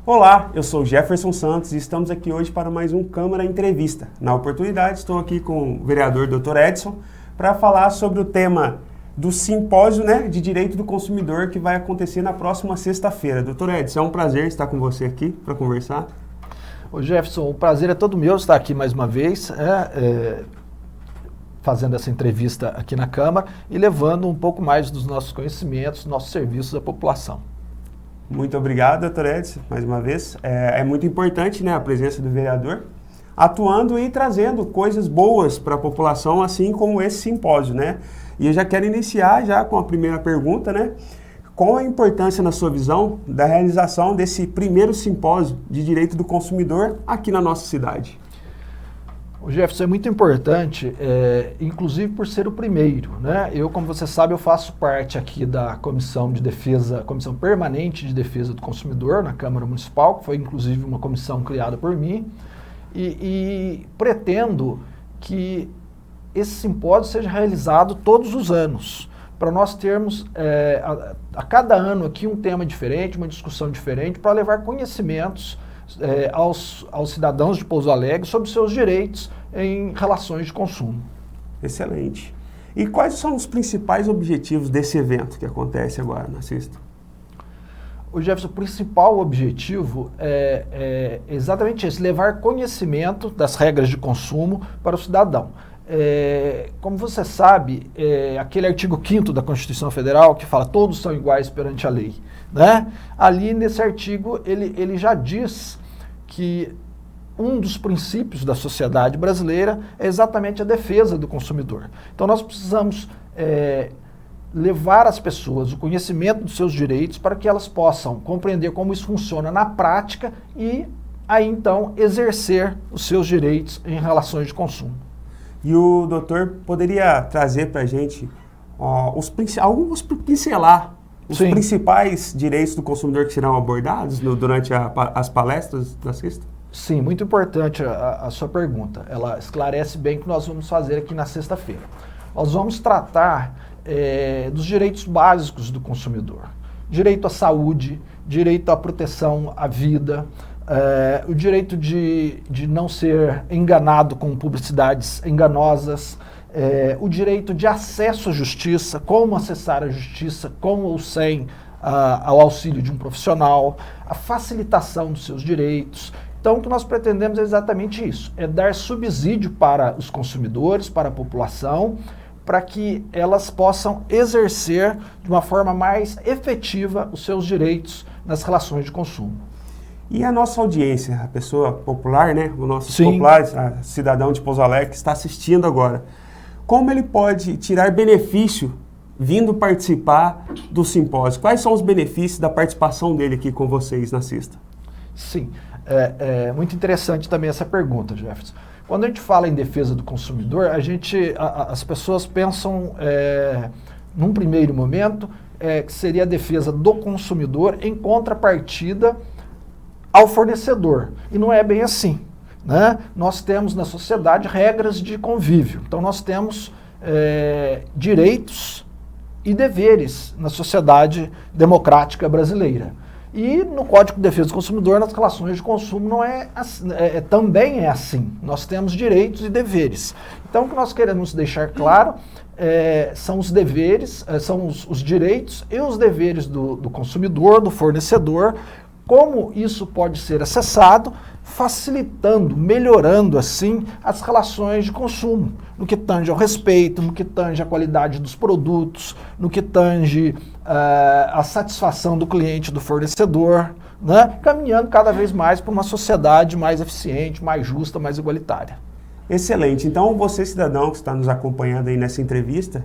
Olá, eu sou Jefferson Santos e estamos aqui hoje para mais um Câmara Entrevista. Na oportunidade, estou aqui com o vereador Dr. Edson para falar sobre o tema do simpósio, de Direito do Consumidor que vai acontecer na próxima sexta-feira. Dr. Edson, é um prazer estar com você aqui para conversar. Ô Jefferson, o prazer é todo meu estar aqui mais uma vez, fazendo essa entrevista aqui na Câmara e levando um pouco mais dos nossos conhecimentos, nossos serviços à população. Muito obrigado, Dr. Edson, mais uma vez. É muito importante a presença do vereador, atuando e trazendo coisas boas para a população, assim como esse simpósio, E eu já quero iniciar já com a primeira pergunta, Qual a importância, na sua visão, da realização desse primeiro simpósio de direito do consumidor aqui na nossa cidade? O Jefferson, é muito importante, inclusive por ser o primeiro, Eu, como você sabe, eu faço parte aqui da Comissão de Defesa, Comissão Permanente de Defesa do Consumidor na Câmara Municipal, que foi inclusive uma comissão criada por mim, e pretendo que esse simpósio seja realizado todos os anos, para nós termos a cada ano aqui um tema diferente, uma discussão diferente, para levar conhecimentos aos cidadãos de Pouso Alegre sobre seus direitos em relações de consumo. Excelente. E quais são os principais objetivos desse evento que acontece agora na sexta? O Jefferson, o principal objetivo é exatamente esse, levar conhecimento das regras de consumo para o cidadão. Como você sabe, aquele artigo 5º da Constituição Federal que fala todos são iguais perante a lei, Ali nesse artigo ele já diz que um dos princípios da sociedade brasileira é exatamente a defesa do consumidor. Então nós precisamos levar às pessoas o conhecimento dos seus direitos para que elas possam compreender como isso funciona na prática e aí então exercer os seus direitos em relações de consumo. E o doutor poderia trazer para a gente pincelar os Sim. principais direitos do consumidor que serão abordados durante as palestras da sexta? Sim, muito importante a sua pergunta. Ela esclarece bem o que nós vamos fazer aqui na sexta-feira. Nós vamos tratar dos direitos básicos do consumidor. Direito à saúde, direito à proteção à vida, o direito de não ser enganado com publicidades enganosas, o direito de acesso à justiça, como acessar a justiça com ou sem ao auxílio de um profissional, a facilitação dos seus direitos. Então, o que nós pretendemos é exatamente isso, é dar subsídio para os consumidores, para a população, para que elas possam exercer de uma forma mais efetiva os seus direitos nas relações de consumo. E a nossa audiência, a pessoa popular, o nosso Sim. popular, a cidadão de Pouso Alegre que está assistindo agora, como ele pode tirar benefício vindo participar do simpósio? Quais são os benefícios da participação dele aqui com vocês na sexta? Sim, é muito interessante também essa pergunta, Jefferson. Quando a gente fala em defesa do consumidor, as pessoas pensam, num primeiro momento, que seria a defesa do consumidor em contrapartida ao fornecedor. E não é bem assim. Nós temos na sociedade regras de convívio. Então nós temos direitos e deveres na sociedade democrática brasileira. E no Código de Defesa do Consumidor, nas relações de consumo, não também é assim. Nós temos direitos e deveres. Então o que nós queremos deixar claro são os deveres, são os direitos e os deveres do consumidor, do fornecedor, como isso pode ser acessado, facilitando, melhorando assim as relações de consumo, no que tange ao respeito, no que tange à qualidade dos produtos, no que tange a satisfação do cliente, do fornecedor, caminhando cada vez mais para uma sociedade mais eficiente, mais justa, mais igualitária. Excelente. Então, você, cidadão que está nos acompanhando aí nessa entrevista,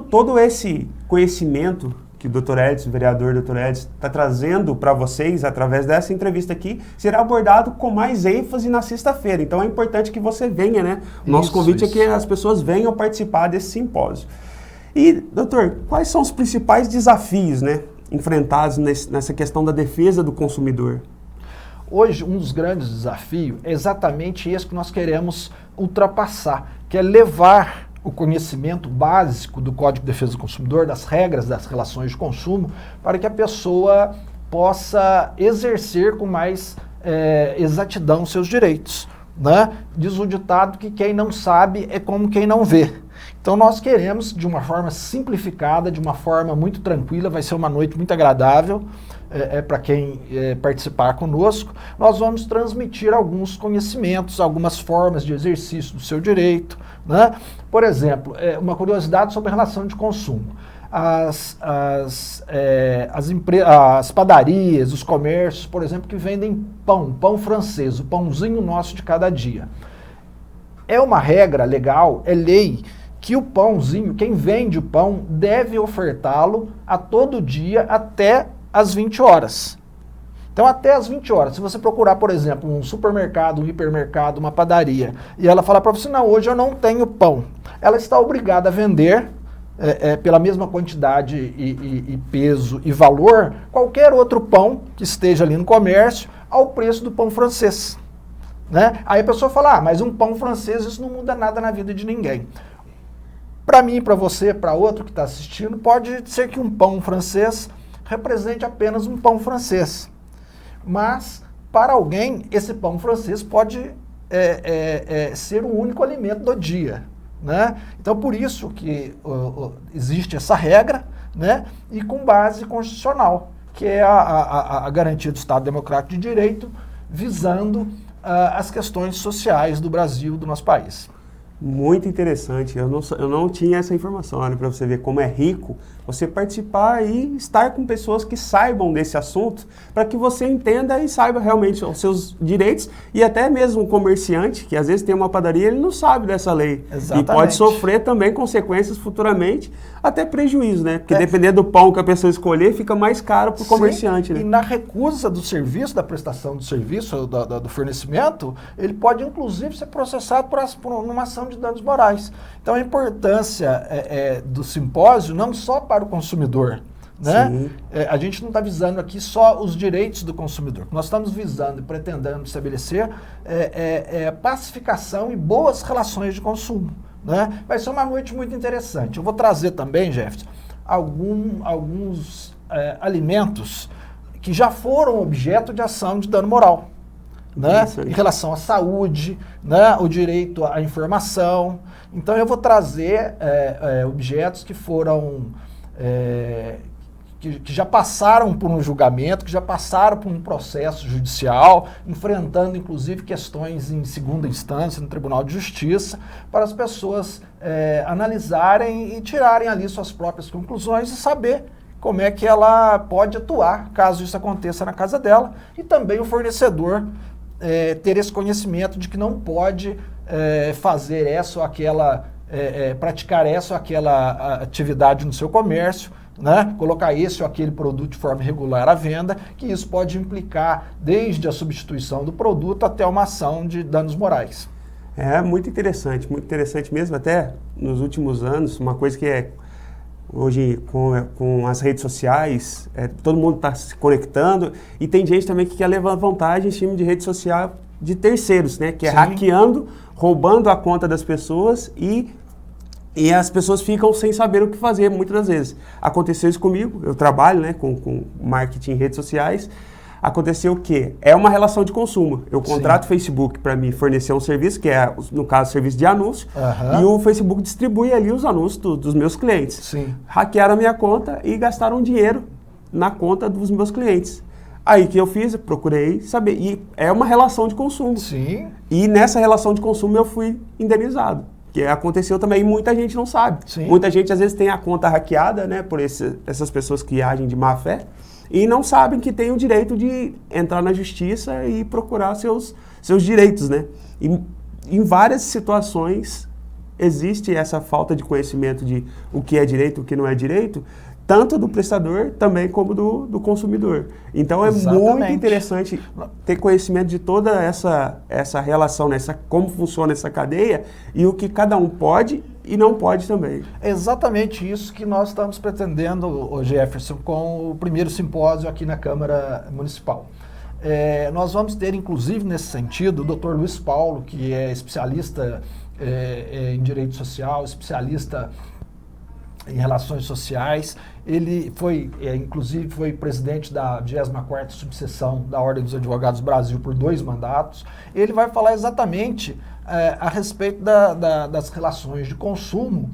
todo esse conhecimento que o Dr. Edson, o vereador Dr. Edson, está trazendo para vocês através dessa entrevista aqui, será abordado com mais ênfase na sexta-feira. Então é importante que você venha, O nosso convite é que as pessoas venham participar desse simpósio. E, doutor, quais são os principais desafios, enfrentados nessa questão da defesa do consumidor? Hoje, um dos grandes desafios é exatamente esse que nós queremos ultrapassar, que é levar o conhecimento básico do Código de Defesa do Consumidor, das regras das relações de consumo, para que a pessoa possa exercer com mais exatidão seus direitos, né? Diz o ditado que quem não sabe é como quem não vê. Então nós queremos, de uma forma simplificada, de uma forma muito tranquila, vai ser uma noite muito agradável para quem participar conosco, nós vamos transmitir alguns conhecimentos, algumas formas de exercício do seu direito, né? Por exemplo, uma curiosidade sobre a relação de consumo. As padarias, os comércios, por exemplo, que vendem pão francês, o pãozinho nosso de cada dia. É uma regra legal, é lei, que o pãozinho, quem vende o pão, deve ofertá-lo a todo dia até às 20 horas. Então, até às 20 horas, se você procurar, por exemplo, um supermercado, um hipermercado, uma padaria, e ela falar para você, não, hoje eu não tenho pão, ela está obrigada a vender pela mesma quantidade e peso e valor, qualquer outro pão que esteja ali no comércio, ao preço do pão francês. Né? Aí a pessoa fala, mas um pão francês, isso não muda nada na vida de ninguém. Para mim, para você, para outro que está assistindo, pode ser que um pão francês represente apenas um pão francês. Mas, para alguém, esse pão francês pode ser o único alimento do dia. Né? Então, por isso que existe essa regra, né? E com base constitucional, que é a garantia do Estado Democrático de Direito, visando as questões sociais do Brasil, do nosso país. Muito interessante, eu não tinha essa informação, olha, para você ver como é rico você participar e estar com pessoas que saibam desse assunto, para que você entenda e saiba realmente os seus direitos, e até mesmo o comerciante, que às vezes tem uma padaria, ele não sabe dessa lei. Exatamente. E pode sofrer também consequências futuramente, até prejuízo, né? Porque dependendo do pão que a pessoa escolher, fica mais caro para o comerciante. Né? E na recusa do serviço, da prestação do serviço, do fornecimento, ele pode inclusive ser processado por uma ação de danos morais. Então a importância do simpósio, não só para o consumidor, né? A gente não está visando aqui só os direitos do consumidor. Nós estamos visando e pretendendo estabelecer pacificação e boas relações de consumo. Né? Vai ser uma noite muito interessante. Eu vou trazer também, Jefferson, alguns alimentos que já foram objeto de ação de dano moral. Né? Em relação à saúde, né? O direito à informação. Então eu vou trazer objetos que foram que já passaram por um julgamento, que já passaram por um processo judicial, enfrentando inclusive questões em segunda instância no Tribunal de Justiça, para as pessoas analisarem e tirarem ali suas próprias conclusões e saber como é que ela pode atuar caso isso aconteça na casa dela, e também o fornecedor ter esse conhecimento de que não pode fazer essa ou aquela, praticar essa ou aquela atividade no seu comércio, né? Colocar esse ou aquele produto de forma irregular à venda, que isso pode implicar desde a substituição do produto até uma ação de danos morais. É muito interessante mesmo, até nos últimos anos, uma coisa que hoje com as redes sociais, todo mundo está se conectando, e tem gente também que quer levar vantagem em cima de rede social de terceiros, né? Que é hackeando, roubando a conta das pessoas e as pessoas ficam sem saber o que fazer muitas das vezes. Aconteceu isso comigo, eu trabalho, né, com marketing em redes sociais. Aconteceu o quê? É uma relação de consumo. Eu contrato o Facebook para me fornecer um serviço, que é, no caso, serviço de anúncio, e o Facebook distribui ali os anúncios dos meus clientes. Sim. Hackearam a minha conta e gastaram dinheiro na conta dos meus clientes. Aí o que eu fiz? Eu procurei saber. E é uma relação de consumo. Sim. E nessa relação de consumo eu fui indenizado. Que aconteceu também e muita gente não sabe. Sim. Muita gente às vezes tem a conta hackeada, né, por essas pessoas que agem de má fé, e não sabem que tem o direito de entrar na justiça e procurar seus direitos, né? E em várias situações existe essa falta de conhecimento de o que é direito, o que não é direito, tanto do prestador também como do consumidor. Então é muito interessante ter conhecimento de toda essa relação, como funciona essa cadeia e o que cada um pode e não pode também. É exatamente isso que nós estamos pretendendo, Jefferson, com o primeiro simpósio aqui na Câmara Municipal. Nós vamos ter, inclusive, nesse sentido, o Dr. Luiz Paulo, que é especialista em direito social, especialista em relações sociais. Ele foi, inclusive, foi presidente da 24ª subseção da Ordem dos Advogados do Brasil por 2 mandatos. Ele vai falar exatamente a respeito das relações de consumo,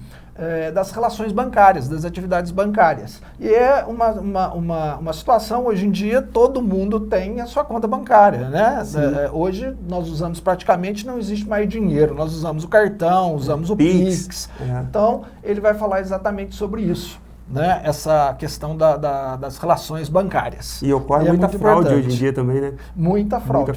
das relações bancárias, das atividades bancárias. E é uma situação, hoje em dia, todo mundo tem a sua conta bancária, né? Hoje, nós usamos praticamente, não existe mais dinheiro, nós usamos o cartão, usamos o Pix. Então, ele vai falar exatamente sobre isso, né? Essa questão das relações bancárias. E ocorre muita fraude hoje em dia também, né? Muita fraude.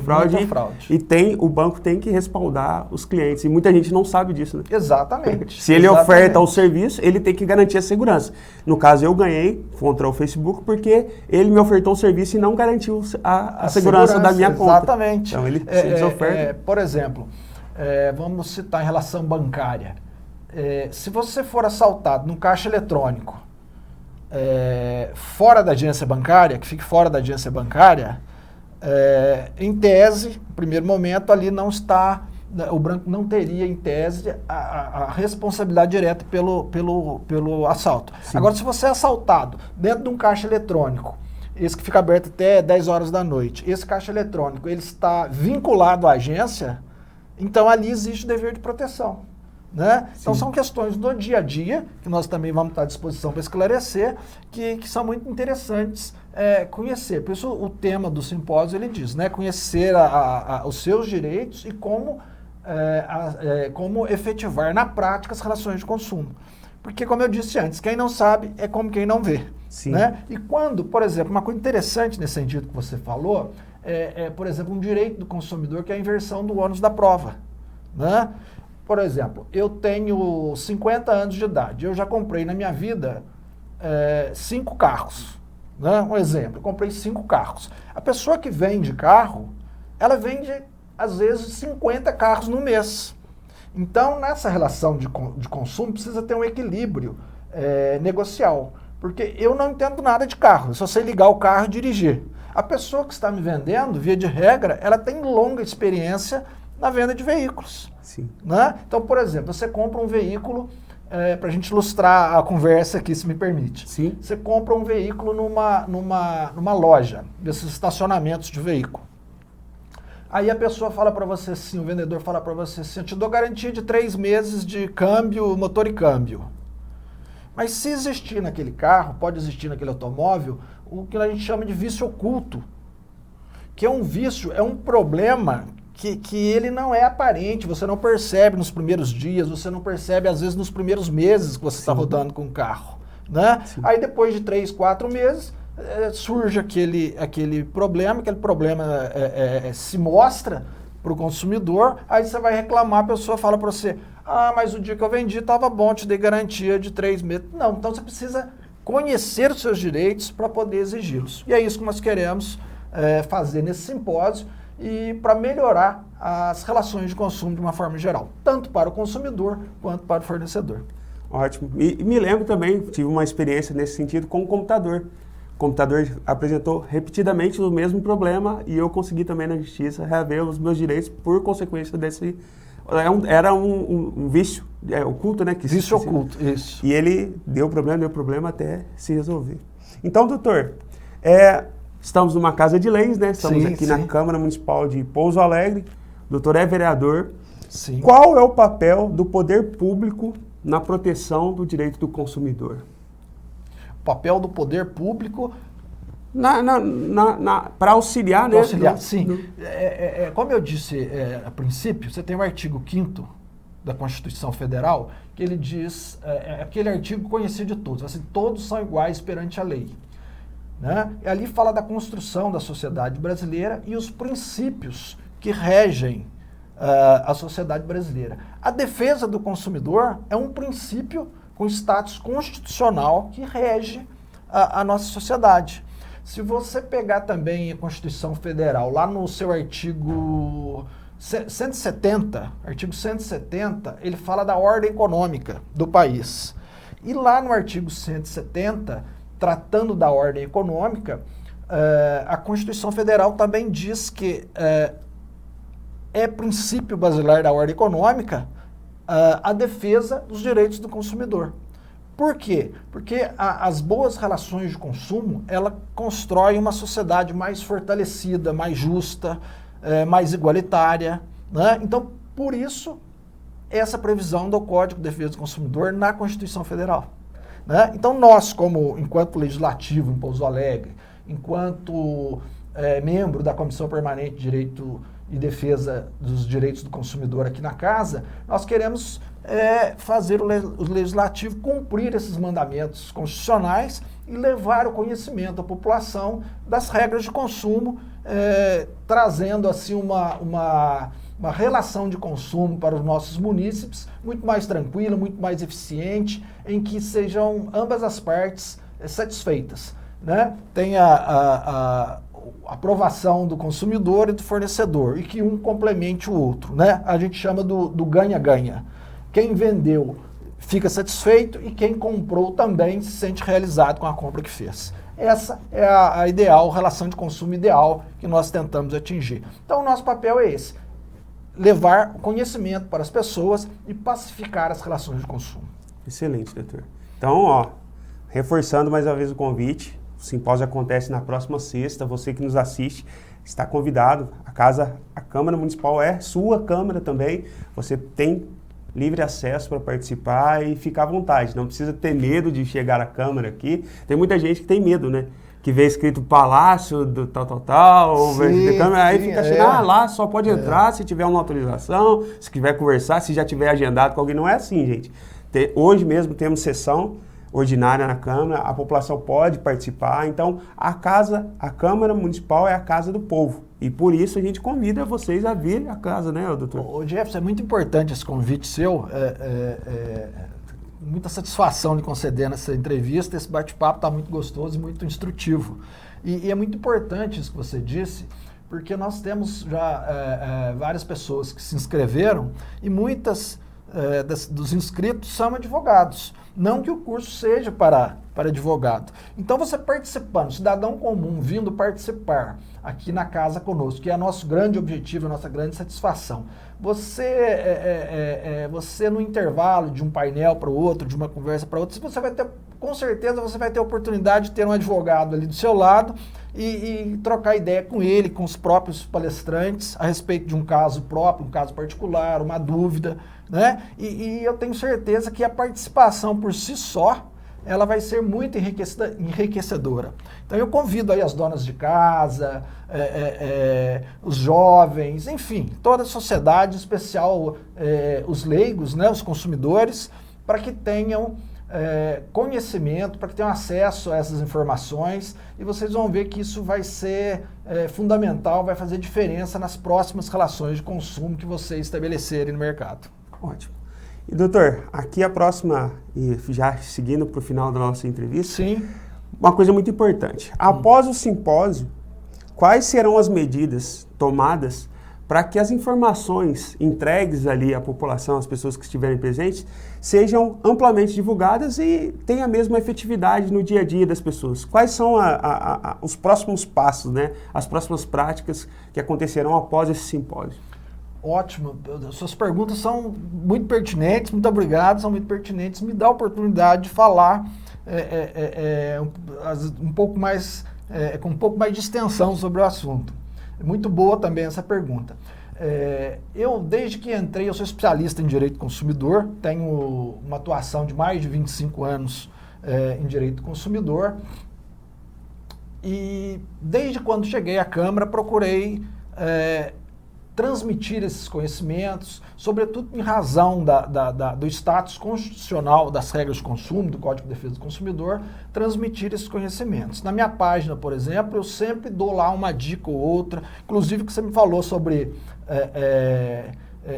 E o banco tem que respaldar os clientes. E muita gente não sabe disso, né? Exatamente. Se ele oferta o serviço, ele tem que garantir a segurança. No caso, eu ganhei contra o Facebook porque ele me ofertou o serviço e não garantiu a segurança da minha conta. Exatamente. Então, ele desoferta. Por exemplo, vamos citar em relação bancária. Se você for assaltado num caixa eletrônico, fora da agência bancária, que fique fora da agência bancária, em tese, no primeiro momento, ali não está, o banco não teria, em tese, a responsabilidade direta pelo assalto. Sim. Agora, se você é assaltado dentro de um caixa eletrônico, esse que fica aberto até 10 horas da noite, esse caixa eletrônico, ele está vinculado à agência, então ali existe o dever de proteção. Né? Então são questões do dia a dia, que nós também vamos estar à disposição para esclarecer, que são muito interessantes conhecer. Por isso o tema do simpósio ele diz, né? Conhecer os seus direitos e como efetivar na prática as relações de consumo. Porque, como eu disse antes, quem não sabe é como quem não vê. Né? E quando, por exemplo, uma coisa interessante nesse sentido que você falou, por exemplo, um direito do consumidor que é a inversão do ônus da prova. Né? Por exemplo, eu tenho 50 anos de idade, eu já comprei na minha vida 5 carros. Né? Um exemplo, eu comprei 5 carros. A pessoa que vende carro, ela vende, às vezes, 50 carros no mês. Então, nessa relação de consumo, precisa ter um equilíbrio negocial. Porque eu não entendo nada de carro, eu só sei ligar o carro e dirigir. A pessoa que está me vendendo, via de regra, ela tem longa experiência na venda de veículos. Sim. Né? Então, por exemplo, você compra um veículo, para a gente ilustrar a conversa aqui, se me permite. Sim. Você compra um veículo numa loja, desses estacionamentos de veículo. Aí a pessoa fala para você assim, o vendedor fala para você assim, eu te dou garantia de 3 meses de câmbio, motor e câmbio. Mas se existir naquele carro, pode existir naquele automóvel, o que a gente chama de vício oculto. Que é um vício, é um problema que ele não é aparente, você não percebe nos primeiros dias, você não percebe às vezes nos primeiros meses que você está rodando com o carro. Né? Aí depois de 3, 4 meses, surge aquele problema se mostra para o consumidor, aí você vai reclamar, a pessoa fala para você, mas o dia que eu vendi estava bom, te dei garantia de 3 meses. Não, então você precisa conhecer os seus direitos para poder exigi-los. E é isso que nós queremos fazer nesse simpósio, e para melhorar as relações de consumo de uma forma geral, tanto para o consumidor quanto para o fornecedor. Ótimo. E me lembro também, tive uma experiência nesse sentido com o computador. O computador apresentou repetidamente o mesmo problema e eu consegui também na justiça reaver os meus direitos por consequência desse... Era um vício oculto, né? Vício oculto, isso. E ele deu problema até se resolver. Então, doutor, estamos numa casa de leis, né? Estamos aqui na Câmara Municipal de Pouso Alegre. O doutor é vereador. Sim. Qual é o papel do poder público na proteção do direito do consumidor? O papel do poder público... Para auxiliar, né? Auxiliar, sim. Como eu disse a princípio, você tem o artigo 5º da Constituição Federal, que ele diz, aquele artigo conhecido de todos, assim, todos são iguais perante a lei. Né? E ali fala da construção da sociedade brasileira e os princípios que regem a sociedade brasileira. A defesa do consumidor é um princípio com status constitucional que rege a nossa sociedade. Se você pegar também a Constituição Federal, lá no seu artigo 170, ele fala da ordem econômica do país. E lá no artigo 170, tratando da ordem econômica, a Constituição Federal também diz que é princípio basilar da ordem econômica a defesa dos direitos do consumidor. Por quê? Porque as boas relações de consumo, ela constrói uma sociedade mais fortalecida, mais justa, mais igualitária, né? Então, por isso, essa previsão do Código de Defesa do Consumidor na Constituição Federal, né? Então, nós, enquanto legislativo em Pouso Alegre, enquanto membro da Comissão Permanente de Direito e Defesa dos Direitos do Consumidor aqui na casa, nós queremos fazer o legislativo cumprir esses mandamentos constitucionais e levar o conhecimento à população das regras de consumo, trazendo assim uma relação de consumo para os nossos munícipes muito mais tranquila, muito mais eficiente, em que sejam ambas as partes satisfeitas, né? Tem a aprovação do consumidor e do fornecedor, e que um complemente o outro, né? A gente chama do ganha-ganha. Quem vendeu fica satisfeito e quem comprou também se sente realizado com a compra que fez. Essa é a ideal, relação de consumo ideal que nós tentamos atingir. Então, o nosso papel é esse: levar o conhecimento para as pessoas e pacificar as relações de consumo. Excelente, doutor. Então, reforçando mais uma vez o convite, o simpósio acontece na próxima sexta. Você que nos assiste está convidado. A Câmara Municipal é sua Câmara também. Você tem livre acesso para participar e ficar à vontade. Não precisa ter medo de chegar à Câmara aqui. Tem muita gente que tem medo, né? Que vê escrito Palácio do tal, ou de Câmara, aí fica achando, lá só pode entrar se tiver uma autorização, se quiser conversar, se já tiver agendado com alguém. Não é assim, gente. Hoje mesmo temos sessão ordinária na Câmara, a população pode participar. Então, a Câmara Municipal é a casa do povo. E por isso a gente convida vocês a vir à casa, né, doutor? Ô Jefferson, é muito importante esse convite seu. Muita satisfação de conceder nessa entrevista. Esse bate-papo está muito gostoso e muito instrutivo. E é muito importante isso que você disse, porque nós temos já várias pessoas que se inscreveram e muitas dos inscritos são advogados. Não que o curso seja para advogado. Então, você participando, cidadão comum, vindo participar aqui na casa conosco, que é nosso grande objetivo, a nossa grande satisfação. Você no intervalo de um painel para o outro, de uma conversa para outra, você vai ter, com certeza, você vai ter a oportunidade de ter um advogado ali do seu lado e trocar ideia com ele, com os próprios palestrantes, a respeito de um caso próprio, um caso particular, uma dúvida, né? E eu tenho certeza que a participação por si só, ela vai ser muito enriquecedora. Então eu convido aí as donas de casa, os jovens, enfim, toda a sociedade, em especial os leigos, né, os consumidores, para que tenham conhecimento, para que tenham acesso a essas informações, e vocês vão ver que isso vai ser fundamental, vai fazer diferença nas próximas relações de consumo que vocês estabelecerem no mercado. Ótimo. E doutor, aqui a próxima, e já seguindo para o final da nossa entrevista, sim, uma coisa muito importante. Após o simpósio, quais serão as medidas tomadas para que as informações entregues ali à população, às pessoas que estiverem presentes, sejam amplamente divulgadas e tenham a mesma efetividade no dia a dia das pessoas? Quais são os próximos passos, né? As próximas práticas que acontecerão após esse simpósio? Ótimo, suas perguntas são muito pertinentes, muito obrigado, são muito pertinentes, me dá a oportunidade de falar um pouco mais, com um pouco mais de extensão sobre o assunto. É muito boa também essa pergunta. Eu, desde que entrei, eu sou especialista em direito do consumidor, tenho uma atuação de mais de 25 anos em direito do consumidor, e desde quando cheguei à Câmara procurei transmitir esses conhecimentos, sobretudo em razão do status constitucional das regras de consumo, do Código de Defesa do Consumidor, transmitir esses conhecimentos. Na minha página, por exemplo, eu sempre dou lá uma dica ou outra, inclusive que você me falou sobre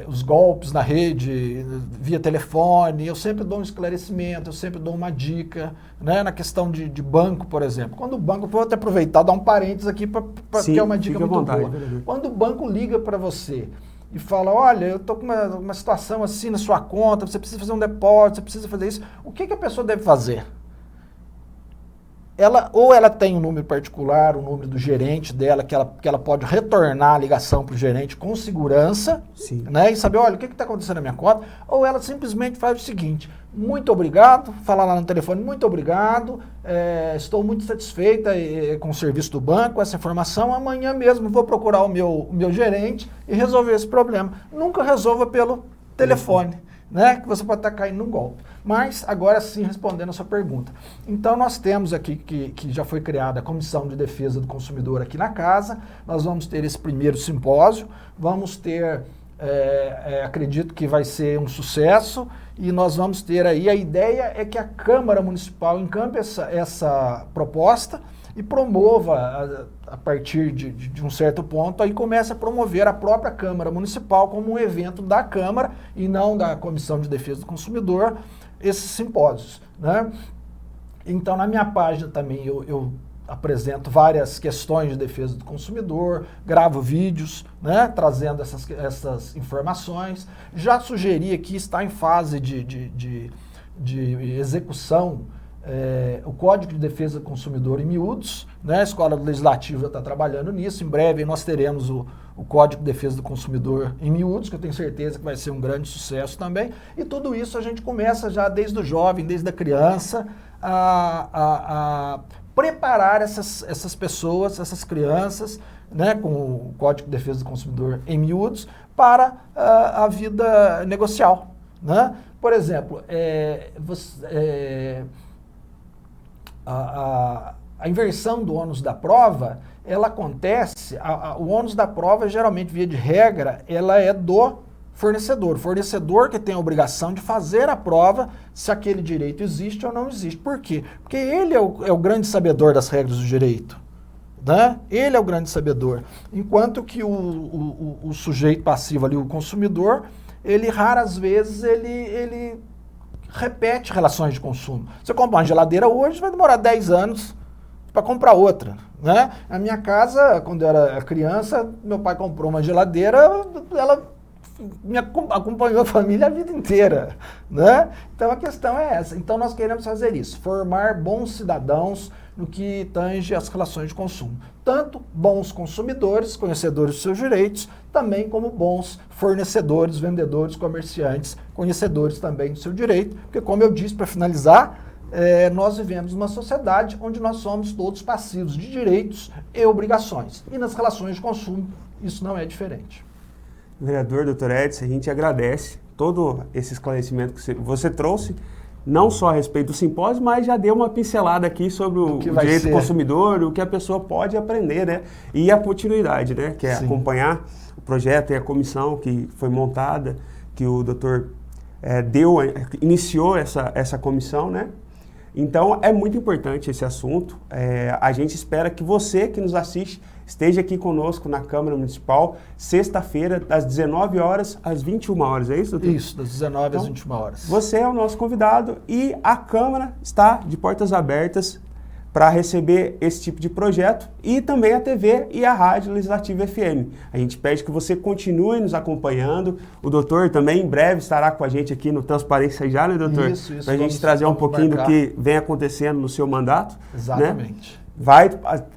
os golpes na rede, via telefone, eu sempre dou um esclarecimento, eu sempre dou uma dica, né, na questão de banco, por exemplo. Quando o banco, vou até aproveitar, dar um parênteses aqui, que é uma dica muito boa. Quando o banco liga para você e fala, olha, eu estou com uma situação assim na sua conta, você precisa fazer um depósito, você precisa fazer isso, o que a pessoa deve fazer? ela tem um número particular, o número do gerente dela, que ela pode retornar a ligação para o gerente com segurança, né, e saber, olha, o que está acontecendo na minha conta, ou ela simplesmente faz o seguinte: muito obrigado, fala lá no telefone, muito obrigado, estou muito satisfeita com o serviço do banco, essa informação, amanhã mesmo vou procurar o meu gerente e resolver esse problema. Nunca resolva pelo telefone, né, que você pode estar caindo num golpe. Mas, agora sim, respondendo a sua pergunta. Então, nós temos aqui que já foi criada a Comissão de Defesa do Consumidor aqui na casa. Nós vamos ter esse primeiro simpósio, vamos ter, acredito que vai ser um sucesso, e nós vamos ter aí, a ideia é que a Câmara Municipal encampe essa proposta e promova, a partir de um certo ponto, aí começa a promover a própria Câmara Municipal como um evento da Câmara e não da Comissão de Defesa do Consumidor, esses simpósios, né? Então, na minha página também eu apresento várias questões de defesa do consumidor, gravo vídeos, né, trazendo essas informações. Já sugeri aqui, está em fase de execução, o Código de Defesa do Consumidor em miúdos, né? A Escola Legislativa já está trabalhando nisso. Em breve nós teremos o Código de Defesa do Consumidor em miúdos, que eu tenho certeza que vai ser um grande sucesso também. E tudo isso a gente começa já desde o jovem, desde a criança, a preparar essas pessoas, essas crianças, né, com o Código de Defesa do Consumidor em miúdos, para a vida negocial, né? Por exemplo, a inversão do ônus da prova, ela acontece, o ônus da prova, geralmente, via de regra, ela é do fornecedor. O fornecedor que tem a obrigação de fazer a prova se aquele direito existe ou não existe. Por quê? Porque ele é o grande sabedor das regras do direito, né? Ele é o grande sabedor. Enquanto que o sujeito passivo ali, o consumidor, ele raras vezes ele repete relações de consumo. Você compra uma geladeira hoje, vai demorar 10 anos para comprar outra, né? Na minha casa, quando eu era criança, meu pai comprou uma geladeira, ela me acompanhou a família a vida inteira, né? Então a questão é essa. Então nós queremos fazer isso, formar bons cidadãos no que tange as relações de consumo. Tanto bons consumidores, conhecedores dos seus direitos, também como bons fornecedores, vendedores, comerciantes, conhecedores também do seu direito, porque, como eu disse, para finalizar, nós vivemos numa sociedade onde nós somos todos passivos de direitos e obrigações. E nas relações de consumo, isso não é diferente. Vereador Dr. Edson, a gente agradece todo esse esclarecimento que você trouxe, não só a respeito do simpósio, mas já deu uma pincelada aqui sobre o direito do consumidor, o que a pessoa pode aprender, né? E a continuidade, né? Que é acompanhar o projeto e a comissão que foi montada, que o doutor iniciou essa comissão, né? Então, é muito importante esse assunto. A gente espera que você que nos assiste esteja aqui conosco na Câmara Municipal, sexta-feira, das 19 horas às 21 horas, é isso, doutor? Isso, das 19 às 21 horas. Você é o nosso convidado e a Câmara está de portas abertas para receber esse tipo de projeto, e também a TV e a Rádio Legislativa FM. A gente pede que você continue nos acompanhando. O doutor também em breve estará com a gente aqui no Transparência Já, né, doutor? Isso. Para a gente trazer um pouquinho do que vem acontecendo no seu mandato. Exatamente. Né? Vai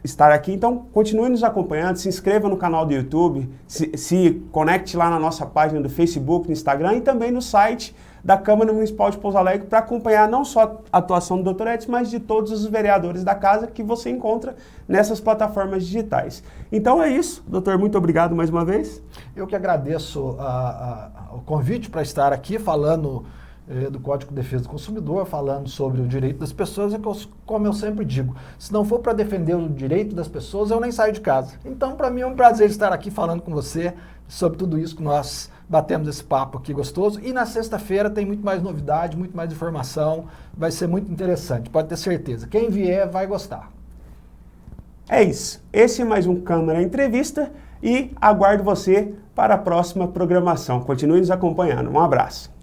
estar aqui, então continue nos acompanhando, se inscreva no canal do YouTube, se conecte lá na nossa página do Facebook, no Instagram e também no site da Câmara Municipal de Pouso Alegre para acompanhar não só a atuação do Dr. Edson, mas de todos os vereadores da casa que você encontra nessas plataformas digitais. Então é isso, doutor, muito obrigado mais uma vez. Eu que agradeço o convite para estar aqui falando do Código de Defesa do Consumidor, falando sobre o direito das pessoas, como eu sempre digo, se não for para defender o direito das pessoas, eu nem saio de casa. Então, para mim é um prazer estar aqui falando com você sobre tudo isso que nós batemos esse papo aqui gostoso. E na sexta-feira tem muito mais novidade, muito mais informação, vai ser muito interessante, pode ter certeza. Quem vier vai gostar. É isso. Esse é mais um Câmara Entrevista e aguardo você para a próxima programação. Continue nos acompanhando. Um abraço.